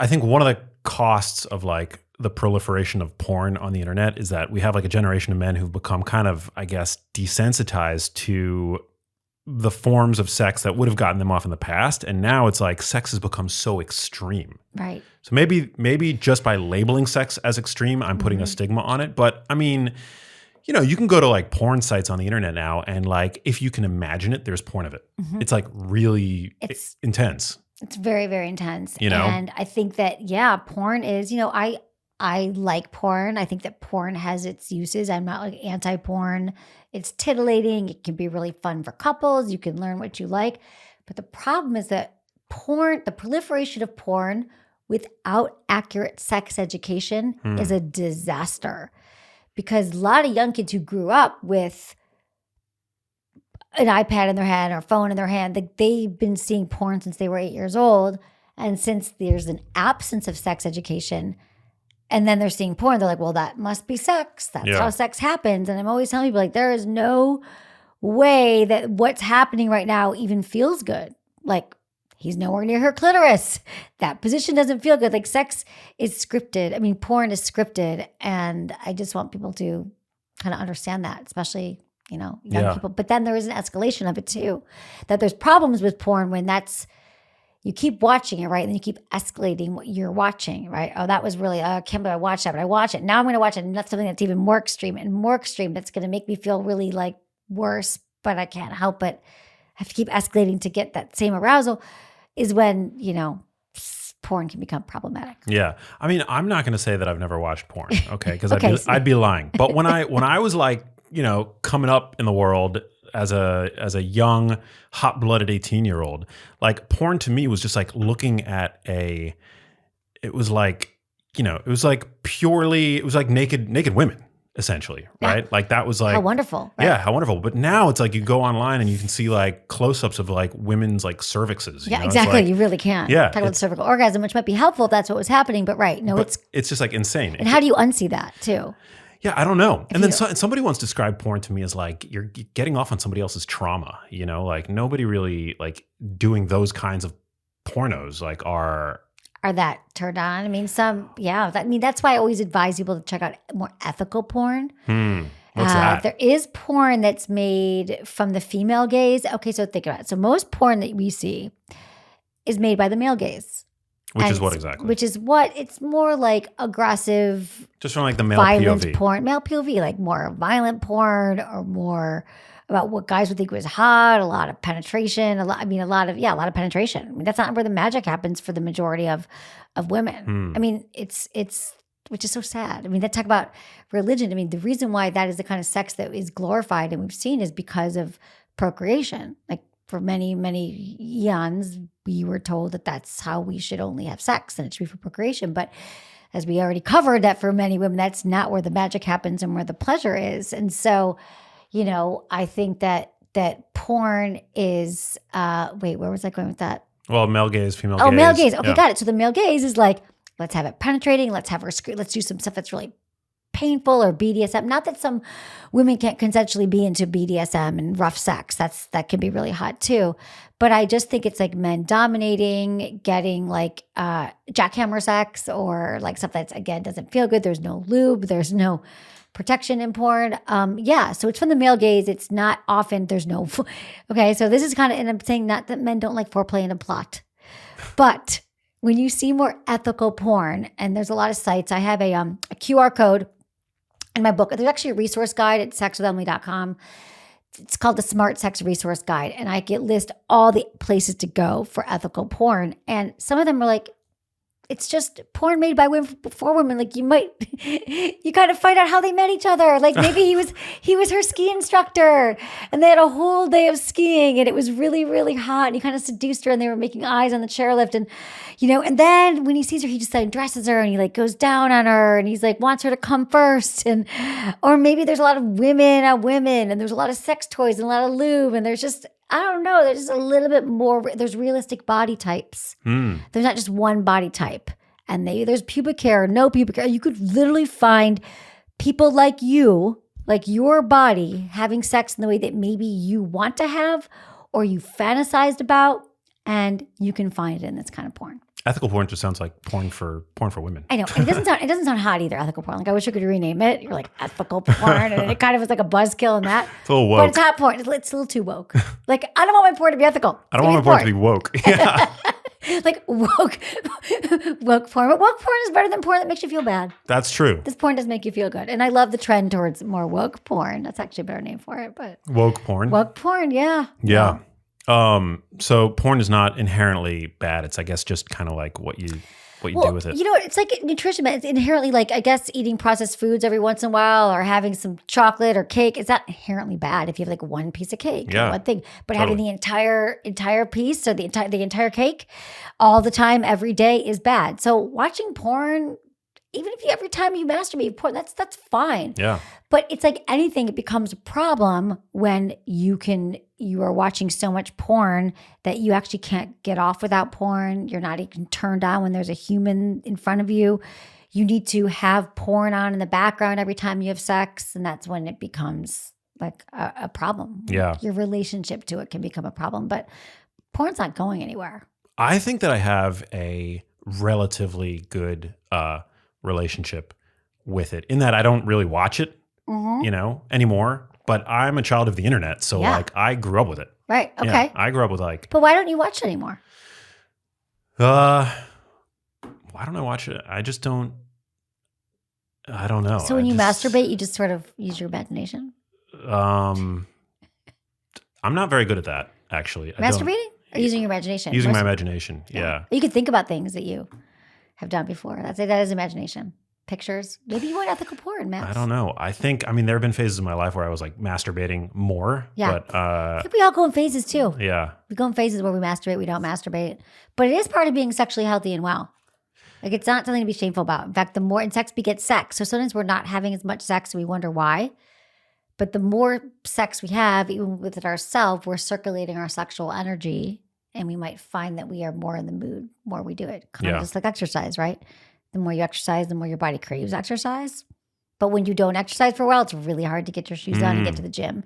I think one of the costs of like the proliferation of porn on the internet is that we have like a generation of men who've become kind of, I guess, desensitized to the forms of sex that would have gotten them off in the past. And now it's like sex has become so extreme. Right. So maybe just by labeling sex as extreme, I'm putting a stigma on it. But I mean, you know, you can go to like porn sites on the internet now and like, if you can imagine it, there's porn of it. It's like really intense. It's very, very intense. You know? And I think that, yeah, porn is, you know, I like porn. I think that porn has its uses. I'm not like anti-porn. It's titillating. It can be really fun for couples. You can learn what you like. But the problem is that porn, the proliferation of porn without accurate sex education is a disaster. Because a lot of young kids who grew up with an iPad in their hand or a phone in their hand, they've been seeing porn since they were 8 years old. And since there's an absence of sex education, and then they're seeing porn, they're like, well, that must be sex. That's how sex happens. And I'm always telling people, like, there is no way that what's happening right now even feels good. Like, he's nowhere near her clitoris. That position doesn't feel good. Like, sex is scripted. I mean, porn is scripted. And I just want people to kind of understand that, especially, you know, young people. But then there is an escalation of it too, that there's problems with porn when you keep watching it, right? And then you keep escalating what you're watching, right? Oh, that was really, I can't believe I watched that, but I watch it. Now I'm going to watch it, and that's something that's even more extreme that's going to make me feel really like worse, but I can't help it. I have to keep escalating to get that same arousal is when, you know, porn can become problematic. Yeah. I mean, I'm not going to say that I've never watched porn, okay? Because I'd be lying. But when I was like, you know, coming up in the world as a young, hot-blooded 18-year-old, like porn to me was just like looking at it was like, you know, it was like naked women, essentially, right? Like that was like how wonderful. Right? Yeah, how wonderful. But now it's like you go online and you can see like close-ups of like women's like cervixes. Yeah, you know? exactly. Like, you really can. Yeah, Talk about cervical orgasm, which might be helpful if that's what was happening, but it's just like insane. And how do you unsee that too? Yeah, I don't know. And then somebody once described porn to me as like you're getting off on somebody else's trauma, you know? Like nobody really like doing those kinds of pornos like are that turned on. I mean, that's why I always advise people to check out more ethical porn. What's that? There is porn that's made from the female gaze. Okay, so think about it. So most porn that we see is made by the male gaze. Which is what exactly? Which is what? It's more like aggressive, just from like the male violent POV. porn. Male POV, like more violent porn or more about what guys would think was hot, a lot of penetration, a lot of penetration. I mean, that's not where the magic happens for the majority of women. I mean, it's which is so sad. I mean, that talk about religion. I mean, the reason why that is the kind of sex that is glorified and we've seen is because of procreation. Like for many, many eons, we were told that that's how we should only have sex and it should be for procreation. But as we already covered, that for many women, that's not where the magic happens and where the pleasure is. And so, you know, I think that porn is, where was I going with that? Well, male gaze, female gaze. Oh, male gaze. Okay, got it. So the male gaze is like, let's have it penetrating. Let's have her scream. Let's do some stuff that's really painful or BDSM. Not that some women can't consensually be into BDSM and rough sex. That can be really hot too. But I just think it's like men dominating, getting like jackhammer sex or like stuff that's, again, doesn't feel good. There's no lube. There's no protection in porn. So it's from the male gaze. It's not often, there's no, okay. So this is kind of, and I'm saying not that men don't like foreplay and a plot, but when you see more ethical porn, and there's a lot of sites, I have a QR code in my book. There's actually a resource guide at sexwithemily.com. It's called the Smart Sex Resource Guide. And I list all the places to go for ethical porn. And some of them are like, it's just porn made by women for women. Like you kind of find out how they met each other. Like maybe he was her ski instructor and they had a whole day of skiing and it was really, really hot. And he kind of seduced her and they were making eyes on the chairlift. And, you know, and then when he sees her, he just undresses her and he like goes down on her and he's like, wants her to come first. And, or maybe there's a lot of women on women and there's a lot of sex toys and a lot of lube. And there's just, I don't know. There's just a little bit more. There's realistic body types. There's not just one body type. And there's pubic hair, no pubic hair. You could literally find people like you, like your body, having sex in the way that maybe you want to have or you fantasized about. And you can find it in this kind of porn. Ethical porn just sounds like porn for women. I know. And it doesn't sound hot either, ethical porn. Like I wish I could rename it. You're like ethical porn. And it kind of was like a buzzkill in that. It's a little woke. But it's hot porn. It's a little too woke. Like I don't want my porn to be ethical. I don't want my porn to be woke. Yeah. Like woke porn. But woke porn is better than porn that makes you feel bad. That's true. This porn does make you feel good. And I love the trend towards more woke porn. That's actually a better name for it. But woke porn. Woke porn, yeah. Yeah. So porn is not inherently bad. It's, I guess, just kind of like what you do with it. You know, it's like nutrition. It's inherently like, I guess, eating processed foods every once in a while or having some chocolate or cake. It's not inherently bad if you have like one piece of cake or one thing. But having the entire piece or the entire cake all the time, every day is bad. So watching porn, even if every time you masturbate porn, that's fine. Yeah. But it's like anything, it becomes a problem when you are watching so much porn that you actually can't get off without porn. You're not even turned on when there's a human in front of you. You need to have porn on in the background every time you have sex. And that's when it becomes like a problem. Yeah. Your relationship to it can become a problem. But porn's not going anywhere. I think that I have a relatively good relationship with it in that I don't really watch it. Anymore. But I'm a child of the internet, so like I grew up with it. Right. Okay. Yeah, I grew up with like. But why don't you watch it anymore? Why don't I watch it? I just don't. I don't know. So when you masturbate, you just sort of use your imagination. I'm not very good at that, actually. Masturbating or using your imagination? Using my imagination. Yeah. You can think about things that you have done before. That is imagination. Pictures. Maybe you want ethical porn, Max. I don't know. there have been phases in my life where I was like masturbating more. Yeah. But I think we all go in phases too. Yeah. We go in phases where we masturbate, we don't masturbate. But it is part of being sexually healthy and well. Like it's not something to be shameful about. In fact, sex begets sex. So sometimes we're not having as much sex and we wonder why. But the more sex we have, even with ourselves, we're circulating our sexual energy and we might find that we are more in the mood, more we do it. Kind of just like exercise, right? The more you exercise, the more your body craves exercise. But when you don't exercise for a while, it's really hard to get your shoes on and get to the gym.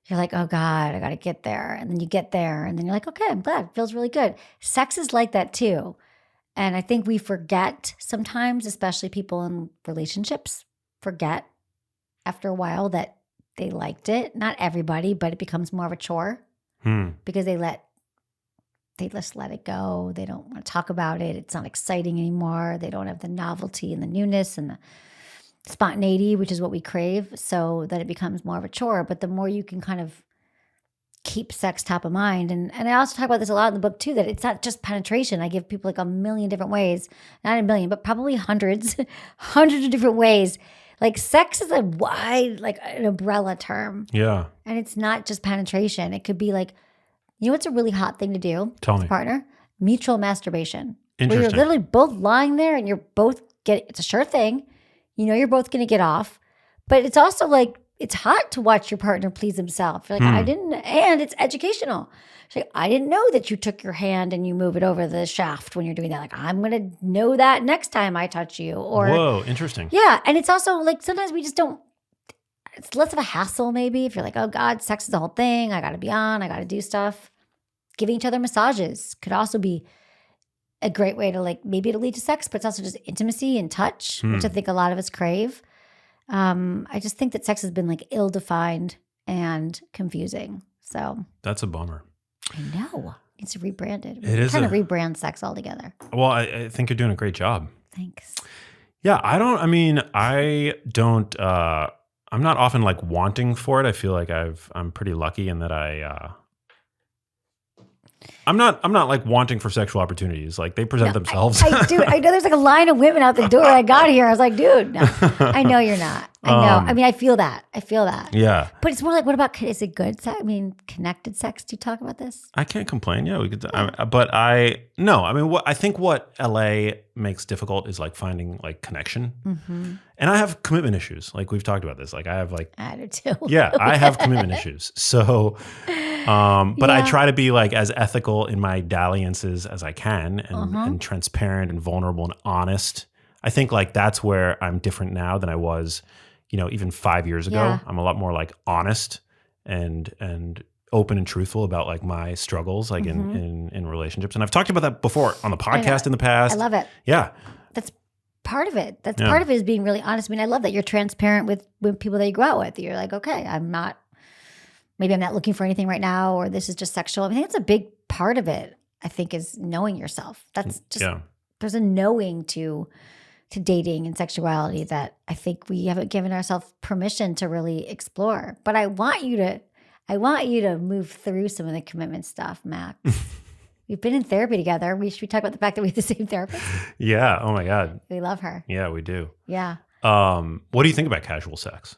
You're like, oh God, I got to get there. And then you get there and then you're like, okay, I'm glad. It feels really good. Sex is like that too. And I think we forget sometimes, especially people in relationships, forget after a while that they liked it. Not everybody, but it becomes more of a chore because they just let it go. They don't want to talk about it. It's not exciting anymore. They don't have the novelty and the newness and the spontaneity, which is what we crave, so that it becomes more of a chore. But the more you can kind of keep sex top of mind, and I also talk about this a lot in the book too, that it's not just penetration. I give people like a million different ways, not a million, but probably hundreds of different ways. Like sex is a wide, like an umbrella term. Yeah. And it's not just penetration. It could be like, you know what's a really hot thing to do with a partner? Mutual masturbation. Where you're literally both lying there and you're both it's a sure thing. You know you're both going to get off. But it's also like, it's hot to watch your partner please himself. You're like, and it's educational. It's like, I didn't know that you took your hand and you move it over the shaft when you're doing that. Like, I'm going to know that next time I touch you. Or whoa, interesting. Yeah. And it's also like, sometimes we just don't, it's less of a hassle maybe if you're like, oh God, sex is the whole thing. I got to be on. I got to do stuff. Giving each other massages could also be a great way to like, maybe it'll lead to sex, but it's also just intimacy and touch, which I think a lot of us crave. I just think that sex has been like ill-defined and confusing. So that's a bummer. I know. It's rebranded. It is kind of rebrand sex altogether. Well, I think you're doing a great job. Thanks. Yeah, I'm not often like wanting for it. I feel like I'm pretty lucky in that I'm not like wanting for sexual opportunities. Like they present themselves. I do. I know there's like a line of women out the door. I got here. I was like, dude, no, I know you're not. I know. I mean, I feel that. Yeah. But it's more like, what about, is it good sex? I mean, connected sex. Do you talk about this? I can't complain. Yeah, we could. I think what LA makes difficult is like finding like connection. Mm-hmm. And I have commitment issues. Like we've talked about this. Like I do too. Yeah, I have commitment issues. So, but I try to be like as ethical in my dalliances as I can, and transparent and vulnerable and honest. I think like that's where I'm different now than I was, even 5 years ago. Yeah. I'm a lot more like honest and open and truthful about like my struggles, like in relationships. And I've talked about that before on the podcast in the past. I love it. Yeah. That's part of it. That's part of it, is being really honest. I mean, I love that you're transparent with people that you go out with. You're like, okay, maybe I'm not looking for anything right now, or this is just sexual. I think that's a big part of it, I think, is knowing yourself. That's just, there's a knowing to dating and sexuality that I think we haven't given ourselves permission to really explore. But I want you to move through some of the commitment stuff, Max. We've been in therapy together. Should we talk about the fact that we have the same therapist? Yeah. Oh my God. We love her. Yeah, we do. Yeah. What do you think about casual sex?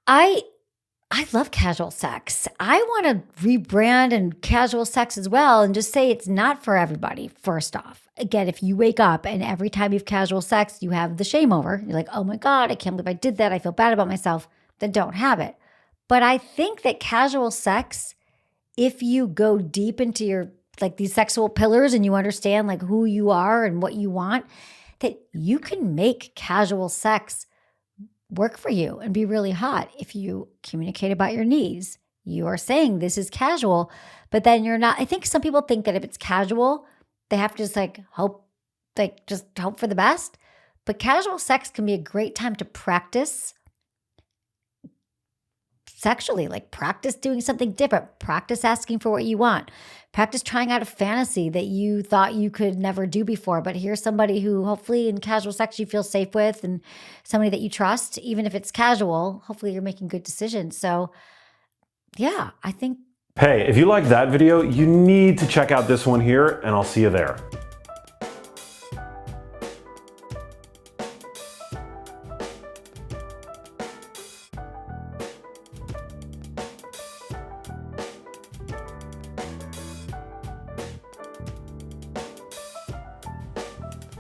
I love casual sex. I want to rebrand and casual sex as well and just say it's not for everybody, first off. Again, if you wake up and every time you have casual sex, you have the shame over, you're like, oh my God, I can't believe I did that. I feel bad about myself. Then don't have it. But I think that casual sex, if you go deep into your, like, these sexual pillars and you understand like who you are and what you want, that you can make casual sex work for you and be really hot if you communicate about your needs. You are saying this is casual, but then you're not. I think some people think that if it's casual, they have to just hope for the best. But casual sex can be a great time to practice sexually, like practice doing something different, practice asking for what you want, practice trying out a fantasy that you thought you could never do before. But here's somebody who hopefully in casual sex you feel safe with, and somebody that you trust, even if it's casual. Hopefully you're making good decisions. So yeah, I think. Hey, if you like that video, you need to check out this one here, and I'll see you there.